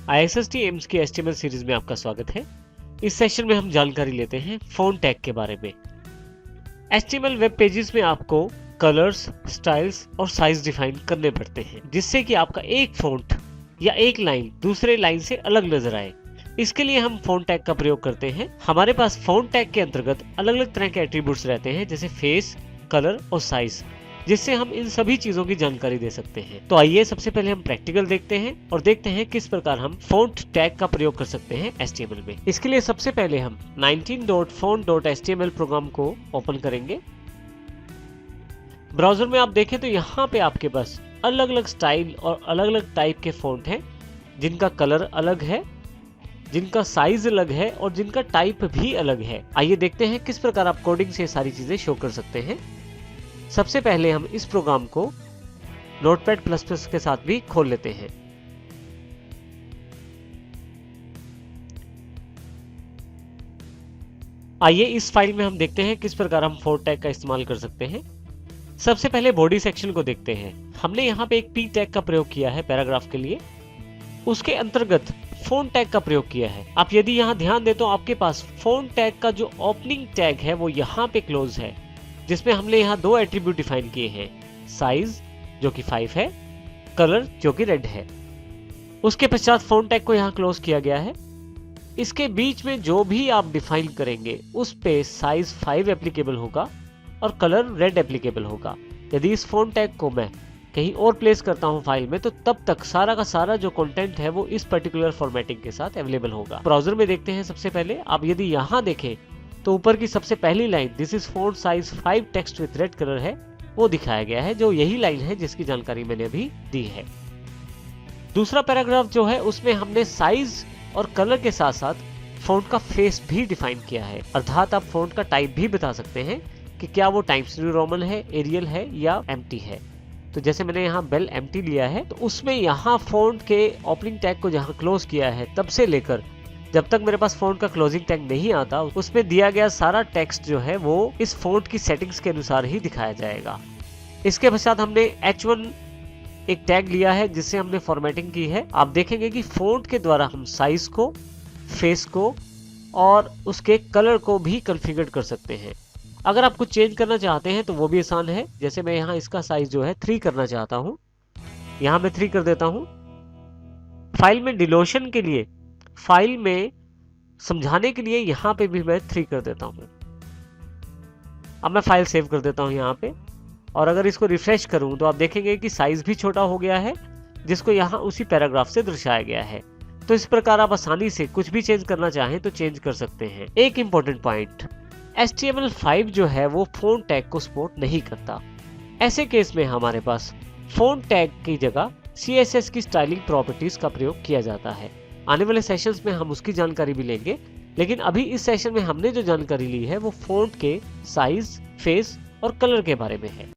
ISST AIIMS की HTML series में आपका स्वागत है। इस सेशन में हम जानकारी लेते हैं फ़ॉन्ट टैग के बारे में। HTML वेब पेजेस में आपको कलर्स, स्टाइल्स और साइज डिफाइन करने पड़ते हैं, जिससे कि आपका एक फ़ॉन्ट या एक लाइन दूसरे लाइन से अलग नजर आए। इसके लिए हम फ़ॉन्ट टैग का प्रयोग करते हैं। हमारे पास फ़ॉन्ट टैग के अंतर्गत अलग अलग तरह के एट्रीब्यूट्स रहते हैं, जैसे फेस, कलर और साइज, जिससे हम इन सभी चीजों की जानकारी दे सकते हैं। तो आइए सबसे पहले हम प्रैक्टिकल देखते हैं और देखते हैं किस प्रकार हम फ़ॉन्ट टैग का प्रयोग कर सकते हैं HTML में। इसके लिए सबसे पहले हम 19.font.html प्रोग्राम को ओपन करेंगे। ब्राउजर में आप देखें तो यहाँ पे आपके पास अलग अलग स्टाइल और अलग अलग टाइप के फ़ॉन्ट हैं, जिनका कलर अलग है, जिनका साइज अलग है और जिनका टाइप भी अलग है। आइए देखते हैं किस प्रकार आप कोडिंग से सारी चीजें शो कर सकते हैं। सबसे पहले हम इस प्रोग्राम को Notepad++ के साथ भी खोल लेते हैं। आइए इस फाइल में हम देखते हैं किस प्रकार हम फ़ॉन्ट टैग का इस्तेमाल कर सकते हैं। सबसे पहले बॉडी सेक्शन को देखते हैं। हमने यहाँ पे एक P टैग का प्रयोग किया है पैराग्राफ के लिए, उसके अंतर्गत फ़ॉन्ट टैग का प्रयोग किया है। आप यदि यहाँ ध्यान दें तो आपके पास फ़ॉन्ट टैग का जो ओपनिंग टैग है वो यहाँ पे क्लोज है, जिसमें हमने यहाँ दो एट्रीब्यूट डिफाइन किए हैं, साइज जो कि 5 है, कलर जो कि रेड है। उसके पश्चात फ़ॉन्ट टैग को यहाँ क्लोज किया गया है। इसके बीच में जो भी आप डिफाइन करेंगे उस पे साइज 5 एप्लीकेबल होगा और कलर रेड एप्लीकेबल होगा। यदि इस फ़ॉन्ट टैग को मैं कहीं और प्लेस करता हूं फाइल में, तो तब तक सारा का सारा जो कंटेंट है वो इस पर्टिकुलर फॉर्मेटिंग के साथ अवेलेबल होगा। ब्राउजर में देखते हैं। सबसे पहले आप यदि यहाँ देखें तो ऊपर की सबसे पहली line this is font size 5 text with red colour है, वो दिखाया गया है, जो यही लाइन है जिसकी जानकारी मैंने अभी दी है। दूसरा पैराग्राफ जो है उसमें हमने साइज और कलर के साथ साथ फॉन्ट का फेस भी डिफाइन किया है, अर्थात आप फॉन्ट का टाइप भी बता सकते हैं कि क्या वो टाइम्स न्यू रोमन है, एरियल है या एम्प्टी है। तो जैसे मैंने यहाँ बेल एम्प्टी लिया है, तो उसमें यहाँ फॉन्ट के ओपनिंग टैग को जहाँ क्लोज किया है तब से लेकर जब तक मेरे पास फॉन्ट का क्लोजिंग टैग नहीं आता, उसमें दिया गया सारा टेक्स्ट जो है वो इस फॉन्ट की सेटिंग्स के अनुसार ही दिखाया जाएगा। इसके पश्चात हमने H1 एक टैग लिया है जिससे हमने फॉर्मेटिंग की है। आप देखेंगे कि फॉन्ट के द्वारा हम साइज को, फेस को और उसके कलर को भी कॉन्फ़िगर कर सकते हैं। अगर आप कुछ चेंज करना चाहते हैं तो वो भी आसान है। जैसे मैं यहाँ इसका साइज जो है 3 करना चाहता हूँ, यहाँ मैं 3 कर देता हूँ। फाइल में डिलोशन के लिए, फाइल में समझाने के लिए यहाँ पे भी मैं 3 कर देता हूँ। अब मैं फाइल सेव कर देता हूँ यहाँ पे, और अगर इसको रिफ्रेश करूँ तो आप देखेंगे कि साइज भी छोटा हो गया है, जिसको यहाँ उसी पैराग्राफ से दर्शाया गया है। तो इस प्रकार आप आसानी से कुछ भी चेंज करना चाहें तो चेंज कर सकते हैं। एक इंपॉर्टेंट पॉइंट, HTML5 जो है वो फ़ॉन्ट टैग को सपोर्ट नहीं करता। ऐसे केस में हमारे पास फ़ॉन्ट टैग की जगह CSS की स्टाइलिंग प्रॉपर्टीज का प्रयोग किया जाता है। आने वाले सेशंस में हम उसकी जानकारी भी लेंगे, लेकिन अभी इस सेशन में हमने जो जानकारी ली है वो फ़ॉन्ट के साइज, फेस और कलर के बारे में है।